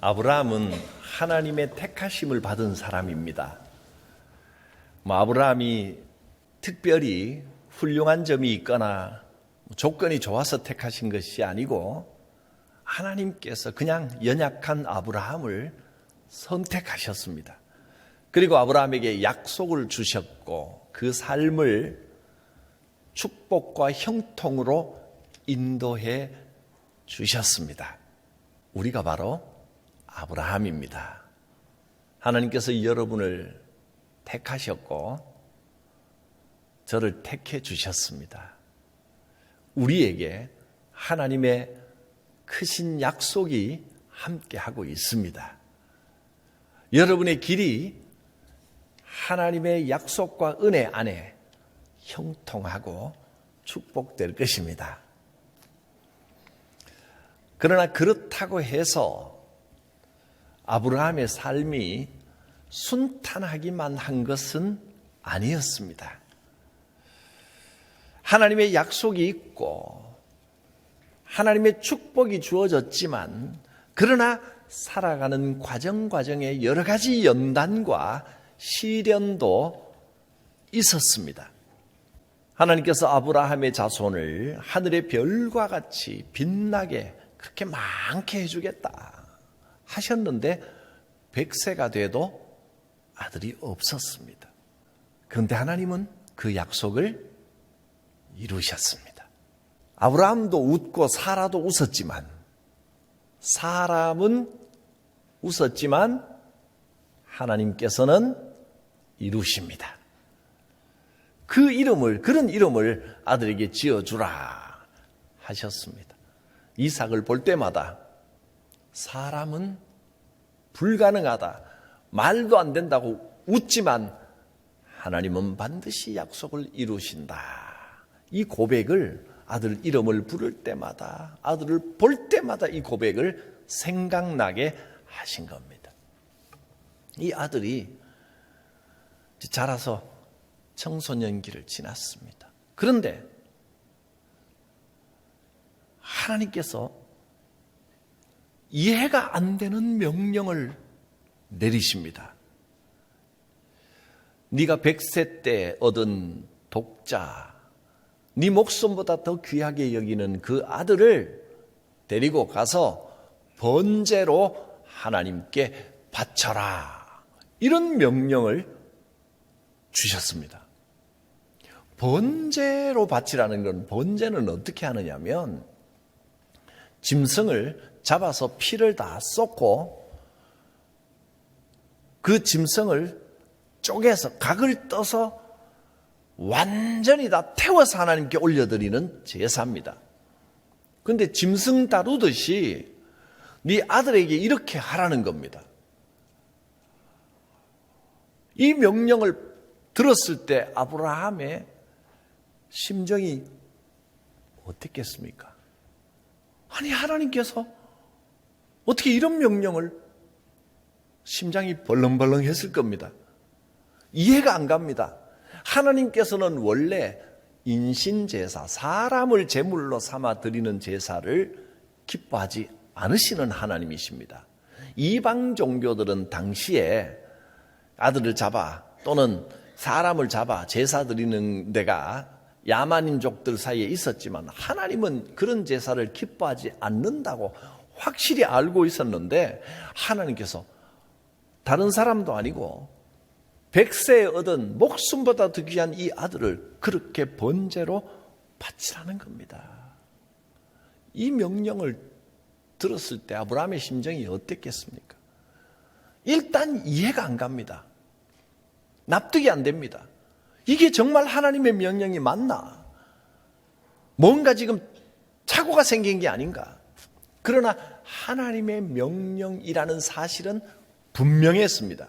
아브라함은 하나님의 택하심을 받은 사람입니다. 아브라함이 특별히 훌륭한 점이 있거나 조건이 좋아서 택하신 것이 아니고 하나님께서 그냥 연약한 아브라함을 선택하셨습니다. 그리고 아브라함에게 약속을 주셨고 그 삶을 축복과 형통으로 인도해 주셨습니다. 우리가 바로 아브라함입니다. 하나님께서 여러분을 택하셨고 저를 택해 주셨습니다. 우리에게 하나님의 크신 약속이 함께하고 있습니다. 여러분의 길이 하나님의 약속과 은혜 안에 형통하고 축복될 것입니다. 그러나 그렇다고 해서 아브라함의 삶이 순탄하기만 한 것은 아니었습니다. 하나님의 약속이 있고 하나님의 축복이 주어졌지만 그러나 살아가는 과정에 여러 가지 연단과 시련도 있었습니다. 하나님께서 아브라함의 자손을 하늘의 별과 같이 빛나게 그렇게 많게 해주겠다 하셨는데 100세가 돼도 아들이 없었습니다. 그런데 하나님은 그 약속을 이루셨습니다. 아브라함도 웃고 사라도 웃었지만 사람은 웃었지만 하나님께서는 이루십니다. 그런 이름을 아들에게 지어주라 하셨습니다. 이삭을 볼 때마다 사람은 불가능하다, 말도 안 된다고 웃지만 하나님은 반드시 약속을 이루신다. 이 고백을 아들 이름을 부를 때마다 아들을 볼 때마다 이 고백을 생각나게 하신 겁니다. 이 아들이 자라서 청소년기를 지났습니다. 그런데 하나님께서 이해가 안 되는 명령을 내리십니다. 네가 100세 때 얻은 독자, 네 목숨보다 더 귀하게 여기는 그 아들을 데리고 가서 번제로 하나님께 바쳐라. 이런 명령을 주셨습니다. 번제로 바치라는 건 번제는 어떻게 하느냐면 짐승을 잡아서 피를 다 쏟고 그 짐승을 쪼개서 각을 떠서 완전히 다 태워서 하나님께 올려드리는 제사입니다. 그런데 짐승 다루듯이 네 아들에게 이렇게 하라는 겁니다. 이 명령을 들었을 때 아브라함의 심정이 어땠겠습니까? 아니 하나님께서 어떻게 이런 명령을, 심장이 벌렁벌렁 했을 겁니다. 이해가 안 갑니다. 하나님께서는 원래 인신제사, 사람을 제물로 삼아 드리는 제사를 기뻐하지 않으시는 하나님이십니다. 이방 종교들은 당시에 아들을 잡아 또는 사람을 잡아 제사 드리는 데가 야만인족들 사이에 있었지만 하나님은 그런 제사를 기뻐하지 않는다고 확실히 알고 있었는데 하나님께서 다른 사람도 아니고 100세에 얻은 목숨보다 더 귀한 이 아들을 그렇게 번제로 바치라는 겁니다. 이 명령을 들었을 때 아브라함의 심정이 어땠겠습니까? 일단 이해가 안 갑니다. 납득이 안 됩니다. 이게 정말 하나님의 명령이 맞나? 뭔가 지금 착오가 생긴 게 아닌가? 그러나 하나님의 명령이라는 사실은 분명했습니다.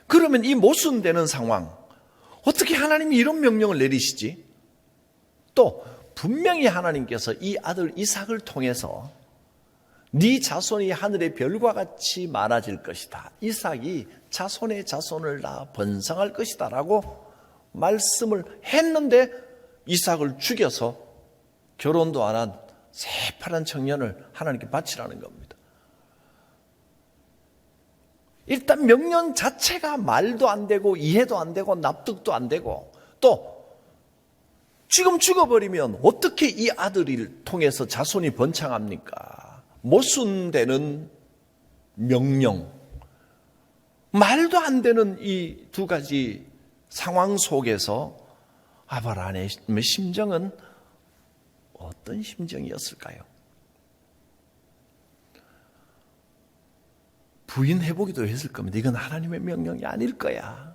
그러면 이 모순되는 상황, 어떻게 하나님이 이런 명령을 내리시지? 또 분명히 하나님께서 이 아들 이삭을 통해서 네 자손이 하늘의 별과 같이 많아질 것이다. 이삭이 자손의 자손을 낳아 번성할 것이다 라고 말씀을 했는데 이삭을 죽여서 결혼도 안 한 새파란 청년을 하나님께 바치라는 겁니다. 일단 명령 자체가 말도 안 되고 이해도 안 되고 납득도 안 되고, 또 지금 죽어버리면 어떻게 이 아들을 통해서 자손이 번창합니까? 모순되는 명령, 말도 안 되는 이 두 가지 상황 속에서 아브라함의 심정은 어떤 심정이었을까요? 부인해보기도 했을 겁니다. 이건 하나님의 명령이 아닐 거야.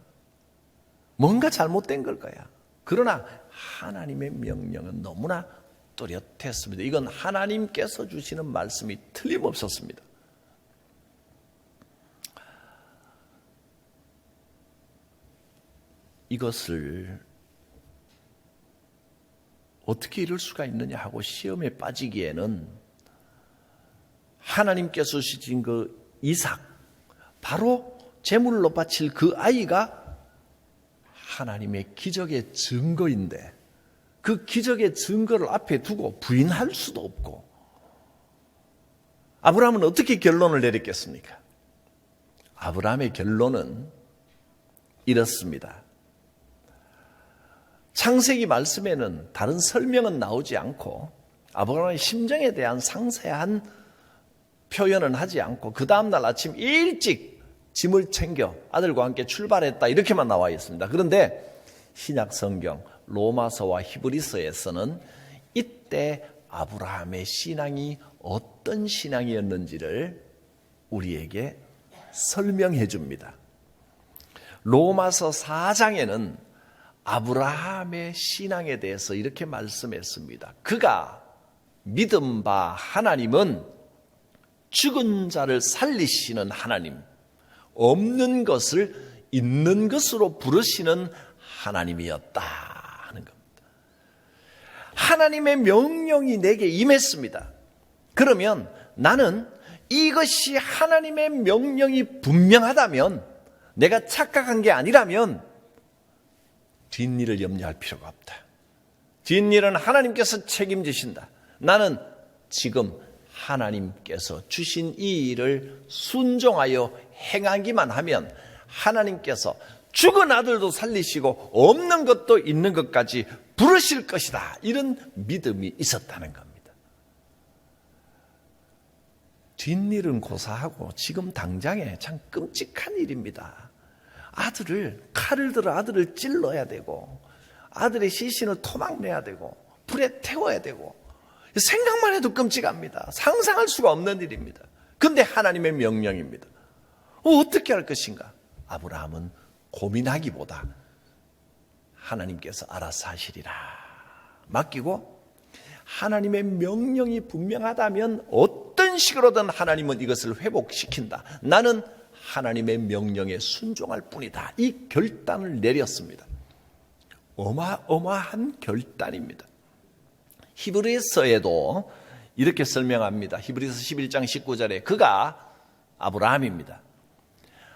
뭔가 잘못된 걸 거야. 그러나 하나님의 명령은 너무나 뚜렷했습니다. 이건 하나님께서 주시는 말씀이 틀림없었습니다. 이것을 어떻게 이룰 수가 있느냐 하고 시험에 빠지기에는 하나님께서 주신 그 이삭, 바로 제물로 바칠 그 아이가 하나님의 기적의 증거인데, 그 기적의 증거를 앞에 두고 부인할 수도 없고, 아브라함은 어떻게 결론을 내렸겠습니까? 아브라함의 결론은 이렇습니다. 창세기 말씀에는 다른 설명은 나오지 않고 아브라함의 심정에 대한 상세한 표현은 하지 않고 그 다음날 아침 일찍 짐을 챙겨 아들과 함께 출발했다, 이렇게만 나와 있습니다. 그런데 신약 성경 로마서와 히브리서에서는 이때 아브라함의 신앙이 어떤 신앙이었는지를 우리에게 설명해 줍니다. 로마서 4장에는 아브라함의 신앙에 대해서 이렇게 말씀했습니다. 그가 믿은 바 하나님은 죽은 자를 살리시는 하나님, 없는 것을 있는 것으로 부르시는 하나님이었다 하는 겁니다. 하나님의 명령이 내게 임했습니다. 그러면 나는 이것이 하나님의 명령이 분명하다면, 내가 착각한 게 아니라면 뒷일을 염려할 필요가 없다. 뒷일은 하나님께서 책임지신다. 나는 지금 하나님께서 주신 이 일을 순종하여 행하기만 하면 하나님께서 죽은 아들도 살리시고 없는 것도 있는 것까지 부르실 것이다. 이런 믿음이 있었다는 겁니다. 뒷일은 고사하고 지금 당장에 참 끔찍한 일입니다. 칼을 들어 아들을 찔러야 되고, 아들의 시신을 토막내야 되고, 불에 태워야 되고, 생각만 해도 끔찍합니다. 상상할 수가 없는 일입니다. 그런데 하나님의 명령입니다. 어떻게 할 것인가? 아브라함은 고민하기보다 하나님께서 알아서 하시리라 맡기고, 하나님의 명령이 분명하다면 어떤 식으로든 하나님은 이것을 회복시킨다. 나는 하나님의 명령에 순종할 뿐이다. 이 결단을 내렸습니다. 어마어마한 결단입니다. 히브리서에도 이렇게 설명합니다. 히브리서 11장 19절에 그가, 아브라함입니다,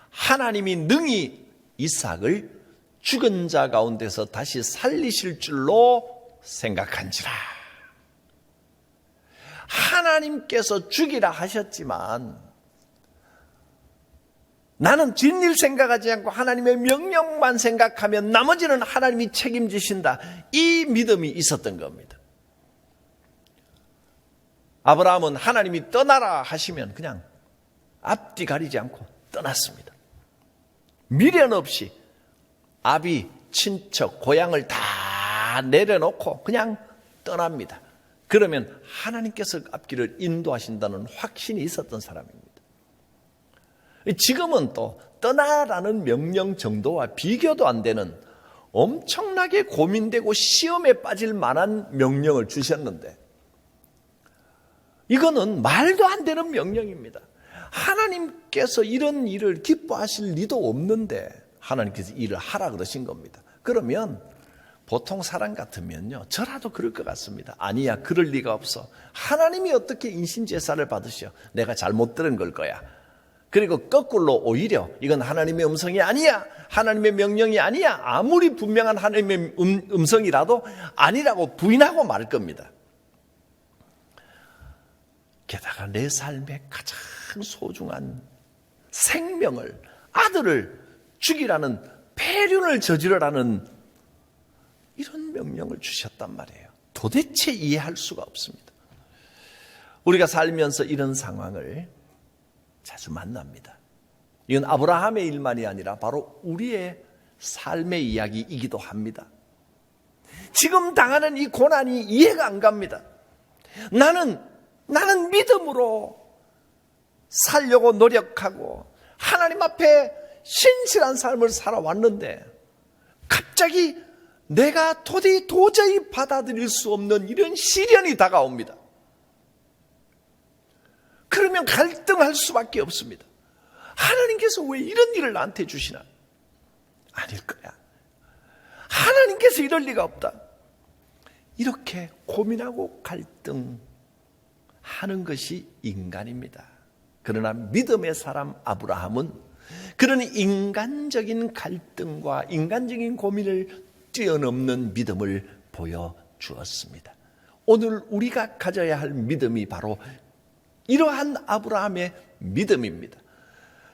하나님이 능히 이삭을 죽은 자 가운데서 다시 살리실 줄로 생각한지라. 하나님께서 죽이라 하셨지만 나는 뒷일 생각하지 않고 하나님의 명령만 생각하면 나머지는 하나님이 책임지신다. 이 믿음이 있었던 겁니다. 아브라함은 하나님이 떠나라 하시면 그냥 앞뒤 가리지 않고 떠났습니다. 미련 없이 아비, 친척, 고향을 다 내려놓고 그냥 떠납니다. 그러면 하나님께서 앞길을 인도하신다는 확신이 있었던 사람입니다. 지금은 또 떠나라는 명령 정도와 비교도 안 되는 엄청나게 고민되고 시험에 빠질 만한 명령을 주셨는데, 이거는 말도 안 되는 명령입니다. 하나님께서 이런 일을 기뻐하실 리도 없는데 하나님께서 일을 하라 그러신 겁니다. 그러면 보통 사람 같으면요, 저라도 그럴 것 같습니다. 아니야, 그럴 리가 없어. 하나님이 어떻게 인신제사를 받으셔? 내가 잘못 들은 걸 거야. 그리고 거꾸로 오히려 이건 하나님의 음성이 아니야, 하나님의 명령이 아니야, 아무리 분명한 하나님의 음성이라도 아니라고 부인하고 말 겁니다. 게다가 내 삶의 가장 소중한 생명을, 아들을 죽이라는 폐륜을 저지르라는 이런 명령을 주셨단 말이에요. 도대체 이해할 수가 없습니다. 우리가 살면서 이런 상황을 자주 만납니다. 이건 아브라함의 일만이 아니라 바로 우리의 삶의 이야기이기도 합니다. 지금 당하는 이 고난이 이해가 안 갑니다. 나는 믿음으로 살려고 노력하고 하나님 앞에 신실한 삶을 살아왔는데 갑자기 내가 도저히 받아들일 수 없는 이런 시련이 다가옵니다. 그러면 갈등할 수밖에 없습니다. 하나님께서 왜 이런 일을 나한테 주시나? 아닐 거야. 하나님께서 이럴 리가 없다. 이렇게 고민하고 갈등하는 것이 인간입니다. 그러나 믿음의 사람 아브라함은 그런 인간적인 갈등과 인간적인 고민을 뛰어넘는 믿음을 보여주었습니다. 오늘 우리가 가져야 할 믿음이 바로 이러한 아브라함의 믿음입니다.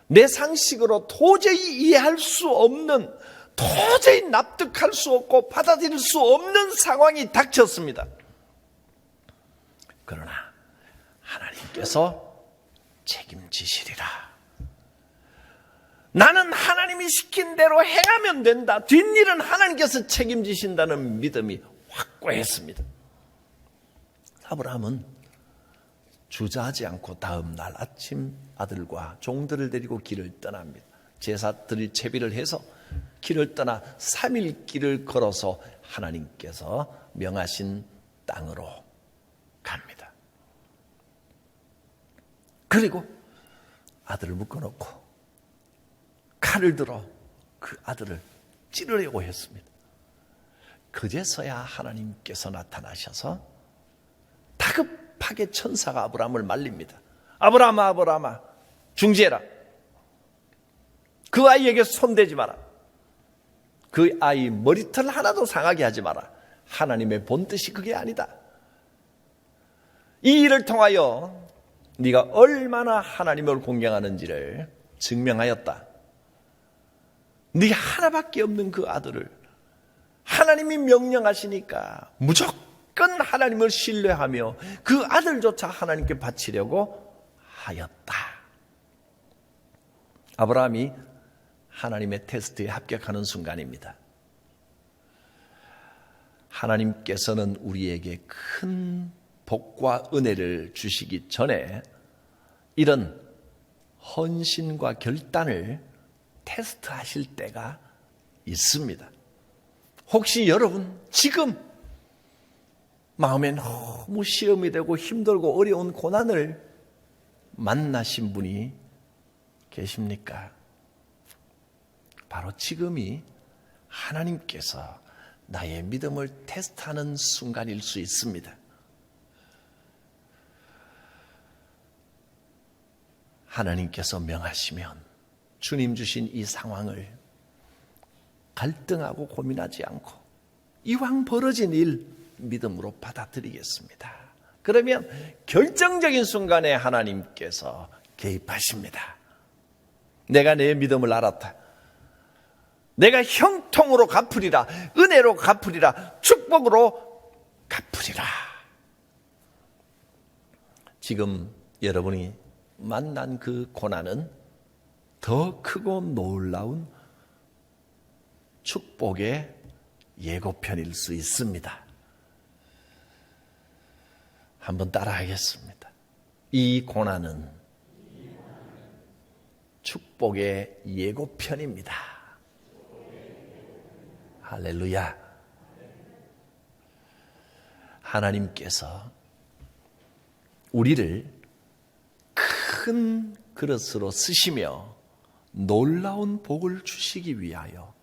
내 상식으로 도저히 이해할 수 없는, 도저히 납득할 수 없고 받아들일 수 없는 상황이 닥쳤습니다. 그러나 하나님께서 책임지시리라. 나는 하나님이 시킨 대로 행하면 된다. 뒷일은 하나님께서 책임지신다는 믿음이 확고했습니다. 아브라함은 주저하지 않고 다음 날 아침 아들과 종들을 데리고 길을 떠납니다. 제사 드릴 채비를 해서 길을 떠나 3일 길을 걸어서 하나님께서 명하신 땅으로 갑니다. 그리고 아들을 묶어놓고 칼을 들어 그 아들을 찌르려고 했습니다. 그제서야 하나님께서 나타나셔서 다급하게 천사가 아브라함을 말립니다. 아브라함아, 아브라함아, 중지해라. 그 아이에게 손대지 마라. 그 아이 머리털 하나도 상하게 하지 마라. 하나님의 본뜻이 그게 아니다. 이 일을 통하여 네가 얼마나 하나님을 공경하는지를 증명하였다. 네 하나밖에 없는 그 아들을 하나님이 명령하시니까 무조건 하나님을 신뢰하며 그 아들조차 하나님께 바치려고 하였다. 아브라함이 하나님의 테스트에 합격하는 순간입니다. 하나님께서는 우리에게 큰 복과 은혜를 주시기 전에 이런 헌신과 결단을 테스트하실 때가 있습니다. 혹시 여러분 지금 마음에 너무 시험이 되고 힘들고 어려운 고난을 만나신 분이 계십니까? 바로 지금이 하나님께서 나의 믿음을 테스트하는 순간일 수 있습니다. 하나님께서 명하시면 주님 주신 이 상황을 갈등하고 고민하지 않고 이왕 벌어진 일 믿음으로 받아들이겠습니다. 그러면 결정적인 순간에 하나님께서 개입하십니다. 내가 내 믿음을 알았다. 내가 형통으로 갚으리라. 은혜로 갚으리라. 축복으로 갚으리라. 지금 여러분이 만난 그 고난은 더 크고 놀라운 축복의 예고편일 수 있습니다. 한번 따라하겠습니다. 이 고난은 축복의 예고편입니다. 할렐루야. 하나님께서 우리를 큰 그릇으로 쓰시며 놀라운 복을 주시기 위하여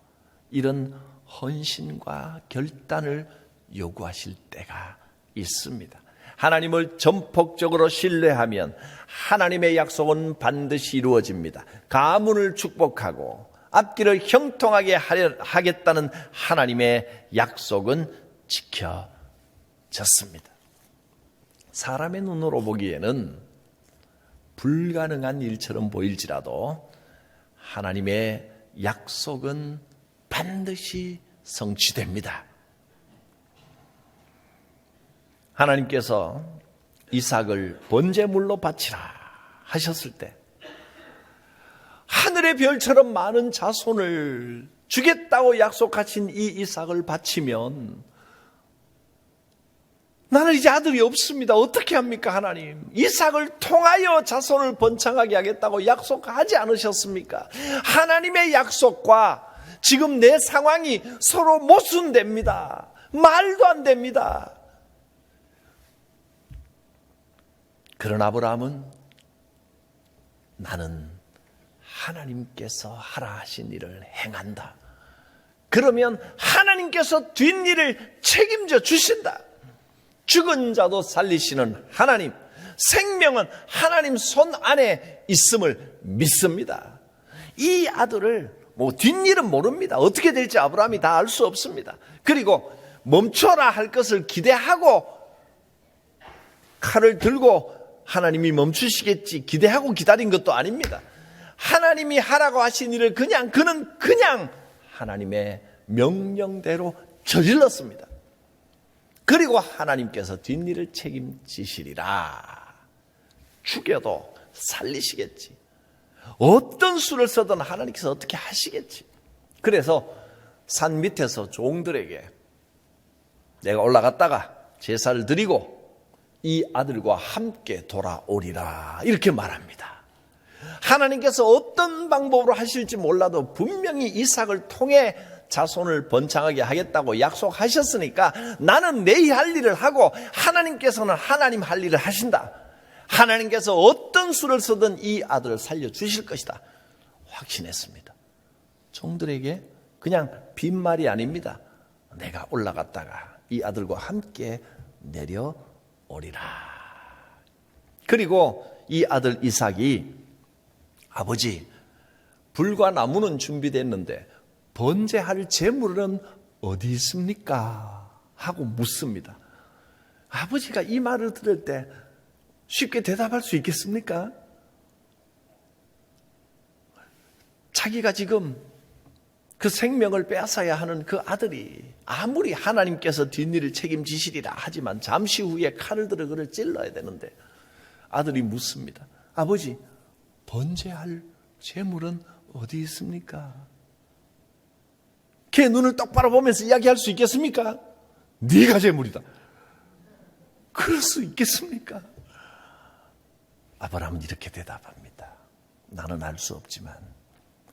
이런 헌신과 결단을 요구하실 때가 있습니다. 하나님을 전폭적으로 신뢰하면 하나님의 약속은 반드시 이루어집니다. 가문을 축복하고 앞길을 형통하게 하겠다는 하나님의 약속은 지켜졌습니다. 사람의 눈으로 보기에는 불가능한 일처럼 보일지라도 하나님의 약속은 반드시 성취됩니다. 하나님께서 이삭을 번제물로 바치라 하셨을 때 하늘의 별처럼 많은 자손을 주겠다고 약속하신 이 이삭을 바치면 나는 이제 아들이 없습니다. 어떻게 합니까, 하나님? 이삭을 통하여 자손을 번창하게 하겠다고 약속하지 않으셨습니까? 하나님의 약속과 지금 내 상황이 서로 모순됩니다. 말도 안 됩니다. 그런 아브라함은 나는 하나님께서 하라 하신 일을 행한다. 그러면 하나님께서 뒷일을 책임져 주신다. 죽은 자도 살리시는 하나님, 생명은 하나님 손 안에 있음을 믿습니다. 이 아들을 뒷일은 모릅니다. 어떻게 될지 아브라함이 다 알 수 없습니다. 그리고 멈춰라 할 것을 기대하고 칼을 들고 하나님이 멈추시겠지 기대하고 기다린 것도 아닙니다. 하나님이 하라고 하신 일을 그는 그냥 하나님의 명령대로 저질렀습니다. 그리고 하나님께서 뒷일을 책임지시리라. 죽여도 살리시겠지. 어떤 수를 써든 하나님께서 어떻게 하시겠지. 그래서 산 밑에서 종들에게 내가 올라갔다가 제사를 드리고 이 아들과 함께 돌아오리라 이렇게 말합니다. 하나님께서 어떤 방법으로 하실지 몰라도 분명히 이삭을 통해 자손을 번창하게 하겠다고 약속하셨으니까 나는 내 할 일을 하고 하나님께서는 하나님 할 일을 하신다. 하나님께서 어떤 수를 쓰든 이 아들을 살려주실 것이다. 확신했습니다. 종들에게 그냥 빈말이 아닙니다. 내가 올라갔다가 이 아들과 함께 내려오리라. 그리고 이 아들 이삭이 아버지, 불과 나무는 준비됐는데 번제할 제물은 어디 있습니까? 하고 묻습니다. 아버지가 이 말을 들을 때 쉽게 대답할 수 있겠습니까? 자기가 지금 그 생명을 빼앗아야 하는 그 아들이 아무리 하나님께서 뒷일을 책임지시리라 하지만 잠시 후에 칼을 들어 그를 찔러야 되는데 아들이 묻습니다. 아버지, 번제할 제물은 어디 있습니까? 걔 눈을 똑바로 보면서 이야기할 수 있겠습니까? 네가 제물이다. 그럴 수 있겠습니까? 아브라함은 이렇게 대답합니다. 나는 알 수 없지만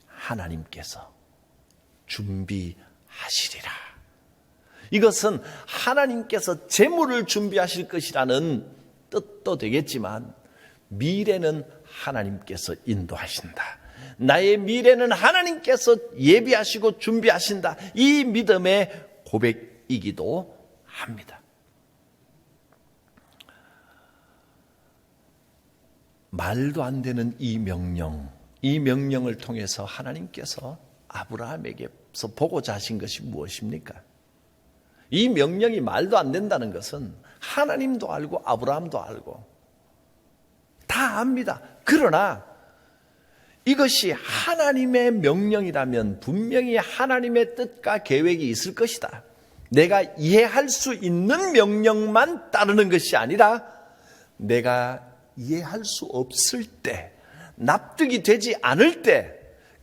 하나님께서 준비하시리라. 이것은 하나님께서 제물을 준비하실 것이라는 뜻도 되겠지만 미래는 하나님께서 인도하신다. 나의 미래는 하나님께서 예비하시고 준비하신다. 이 믿음의 고백이기도 합니다. 말도 안 되는 이 명령을 통해서 하나님께서 아브라함에게서 보고자 하신 것이 무엇입니까? 이 명령이 말도 안 된다는 것은 하나님도 알고 아브라함도 알고 다 압니다. 그러나 이것이 하나님의 명령이라면 분명히 하나님의 뜻과 계획이 있을 것이다. 내가 이해할 수 있는 명령만 따르는 것이 아니라 내가 이해할 수 없을 때, 납득이 되지 않을 때,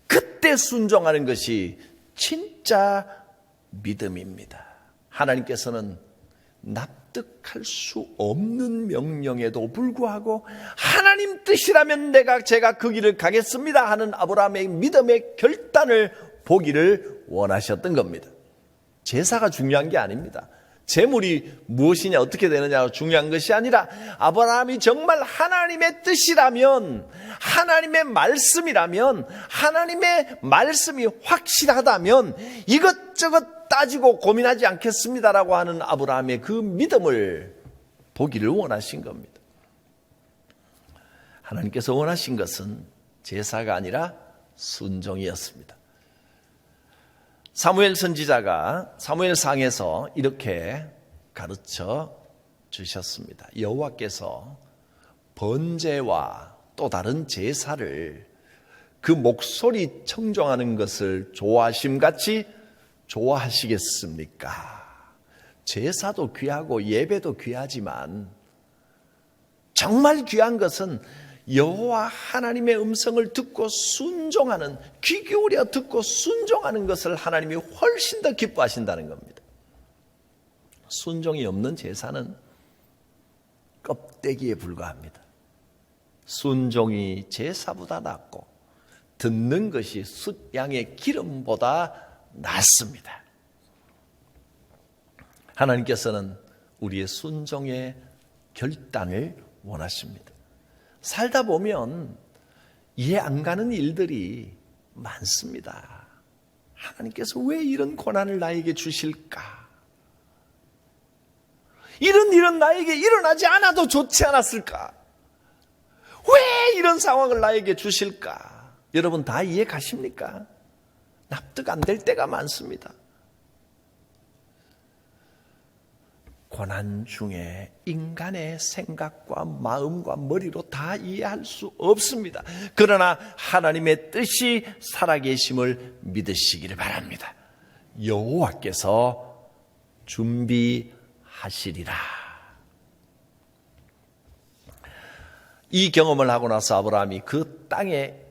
그때 순종하는 것이 진짜 믿음입니다. 하나님께서는 납득할 수 없는 명령에도 불구하고 하나님 뜻이라면 제가 그 길을 가겠습니다 하는 아브라함의 믿음의 결단을 보기를 원하셨던 겁니다. 제사가 중요한 게 아닙니다. 제물이 무엇이냐 어떻게 되느냐가 중요한 것이 아니라 아브라함이 정말 하나님의 뜻이라면, 하나님의 말씀이라면, 하나님의 말씀이 확실하다면 이것저것 따지고 고민하지 않겠습니다라고 하는 아브라함의 그 믿음을 보기를 원하신 겁니다. 하나님께서 원하신 것은 제사가 아니라 순종이었습니다. 사무엘 선지자가 사무엘상에서 이렇게 가르쳐 주셨습니다. 여호와께서 번제와 또 다른 제사를 그 목소리 청종하는 것을 좋아하심같이 좋아하시겠습니까? 제사도 귀하고 예배도 귀하지만 정말 귀한 것은 여호와 하나님의 음성을 듣고 순종하는, 귀 기울여 듣고 순종하는 것을 하나님이 훨씬 더 기뻐하신다는 겁니다. 순종이 없는 제사는 껍데기에 불과합니다. 순종이 제사보다 낫고 듣는 것이 숫양의 기름보다 낫습니다. 하나님께서는 우리의 순종의 결단을 원하십니다. 살다 보면 이해 안 가는 일들이 많습니다. 하나님께서 왜 이런 고난을 나에게 주실까? 이런 일은 나에게 일어나지 않아도 좋지 않았을까? 왜 이런 상황을 나에게 주실까? 여러분 다 이해 가십니까? 납득 안 될 때가 많습니다. 고난 중에 인간의 생각과 마음과 머리로 다 이해할 수 없습니다. 그러나 하나님의 뜻이 살아계심을 믿으시기를 바랍니다. 여호와께서 준비하시리라. 이 경험을 하고 나서 아브라함이 그 땅에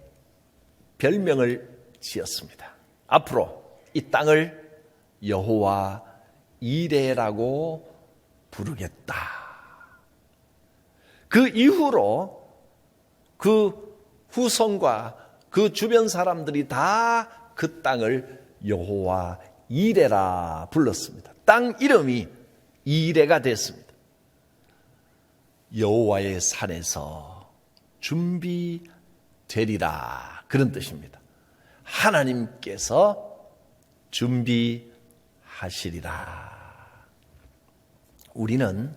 별명을 지었습니다. 앞으로 이 땅을 여호와 이레라고 부르겠다. 그 이후로 그 후손과 그 주변 사람들이 다 그 땅을 여호와 이레라 불렀습니다. 땅 이름이 이레가 됐습니다. 여호와의 산에서 준비되리라, 그런 뜻입니다. 하나님께서 준비하시리라. 우리는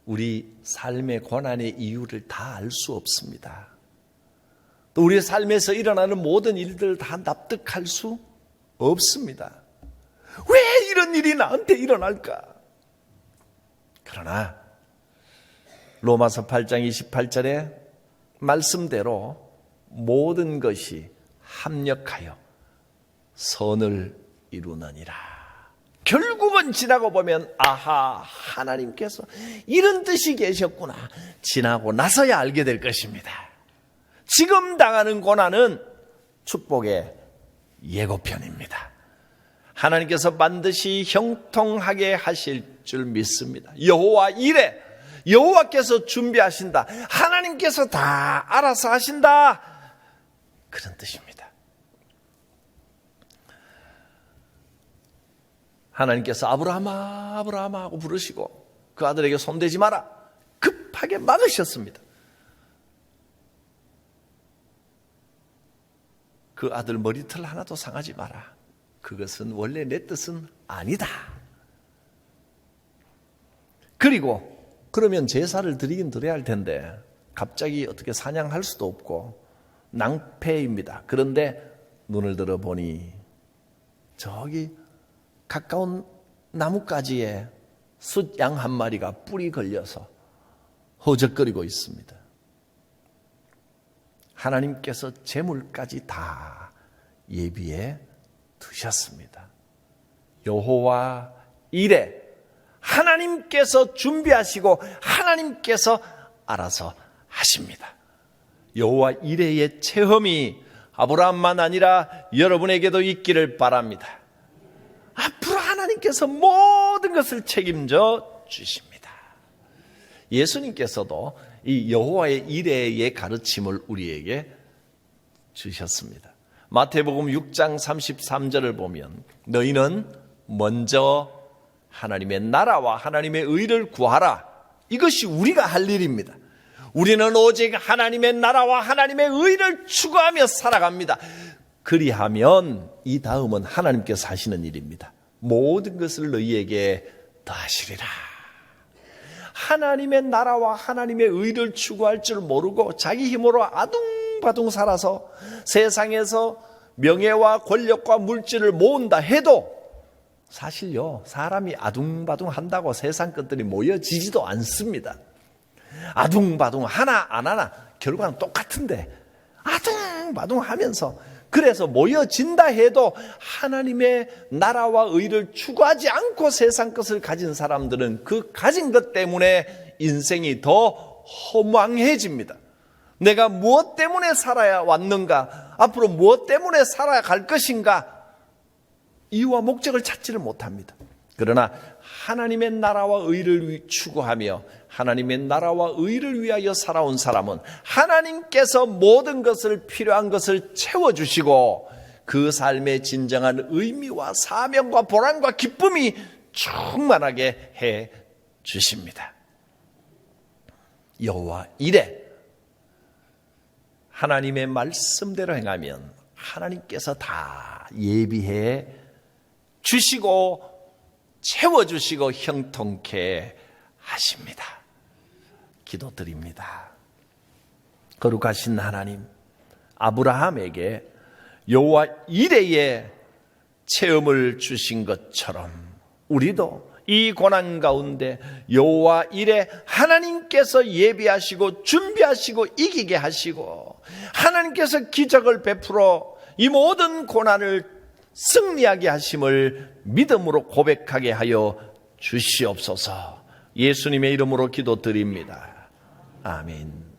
우리 삶의 고난의 이유를 다 알 수 없습니다. 또 우리의 삶에서 일어나는 모든 일들을 다 납득할 수 없습니다. 왜 이런 일이 나한테 일어날까? 그러나 로마서 8장 28절에 말씀대로 모든 것이 합력하여 선을 이루느니라. 결국은 지나고 보면 아하, 하나님께서 이런 뜻이 계셨구나, 지나고 나서야 알게 될 것입니다. 지금 당하는 고난은 축복의 예고편입니다. 하나님께서 반드시 형통하게 하실 줄 믿습니다. 여호와 이레, 여호와께서 준비하신다, 하나님께서 다 알아서 하신다, 그런 뜻입니다. 하나님께서 아브라함아 아브라함아 하고 부르시고 그 아들에게 손대지 마라, 급하게 막으셨습니다. 그 아들 머리털 하나도 상하지 마라, 그것은 원래 내 뜻은 아니다. 그리고 그러면 제사를 드리긴 드려야 할 텐데 갑자기 어떻게 사냥할 수도 없고 낭패입니다. 그런데 눈을 들어보니 저기 가까운 나뭇가지에 숫양 한 마리가 뿔이 걸려서 허적거리고 있습니다. 하나님께서 제물까지 다 예비해 두셨습니다. 여호와 이레, 하나님께서 준비하시고 하나님께서 알아서 하십니다. 여호와 이레의 체험이 아브라함만 아니라 여러분에게도 있기를 바랍니다. 앞으로 하나님께서 모든 것을 책임져 주십니다. 예수님께서도 이 여호와의 이레의 가르침을 우리에게 주셨습니다. 마태복음 6장 33절을 보면 너희는 먼저 하나님의 나라와 하나님의 의를 구하라. 이것이 우리가 할 일입니다. 우리는 오직 하나님의 나라와 하나님의 의를 추구하며 살아갑니다. 그리하면 이 다음은 하나님께서 하시는 일입니다. 모든 것을 너희에게 더하시리라. 하나님의 나라와 하나님의 의를 추구할 줄 모르고 자기 힘으로 아둥바둥 살아서 세상에서 명예와 권력과 물질을 모은다 해도 사실요, 사람이 아둥바둥 한다고 세상 것들이 모여지지도 않습니다. 아둥바둥 하나 안 하나 결과는 똑같은데 아둥바둥하면서 그래서 모여진다 해도 하나님의 나라와 의를 추구하지 않고 세상 것을 가진 사람들은 그 가진 것 때문에 인생이 더 허망해집니다. 내가 무엇 때문에 살아야 왔는가? 앞으로 무엇 때문에 살아야 갈 것인가? 이유와 목적을 찾지를 못합니다. 그러나 하나님의 나라와 의를 추구하며 하나님의 나라와 의를 위하여 살아온 사람은 하나님께서 모든 것을 필요한 것을 채워주시고 그 삶의 진정한 의미와 사명과 보람과 기쁨이 충만하게 해 주십니다. 여호와 이레, 하나님의 말씀대로 행하면 하나님께서 다 예비해 주시고 채워주시고 형통케 하십니다. 기도드립니다. 거룩하신 하나님, 아브라함에게 여호와 이레의 체험을 주신 것처럼 우리도 이 고난 가운데 여호와 이레 하나님께서 예비하시고 준비하시고 이기게 하시고 하나님께서 기적을 베풀어 이 모든 고난을 승리하게 하심을 믿음으로 고백하게 하여 주시옵소서. 예수님의 이름으로 기도드립니다. 아멘.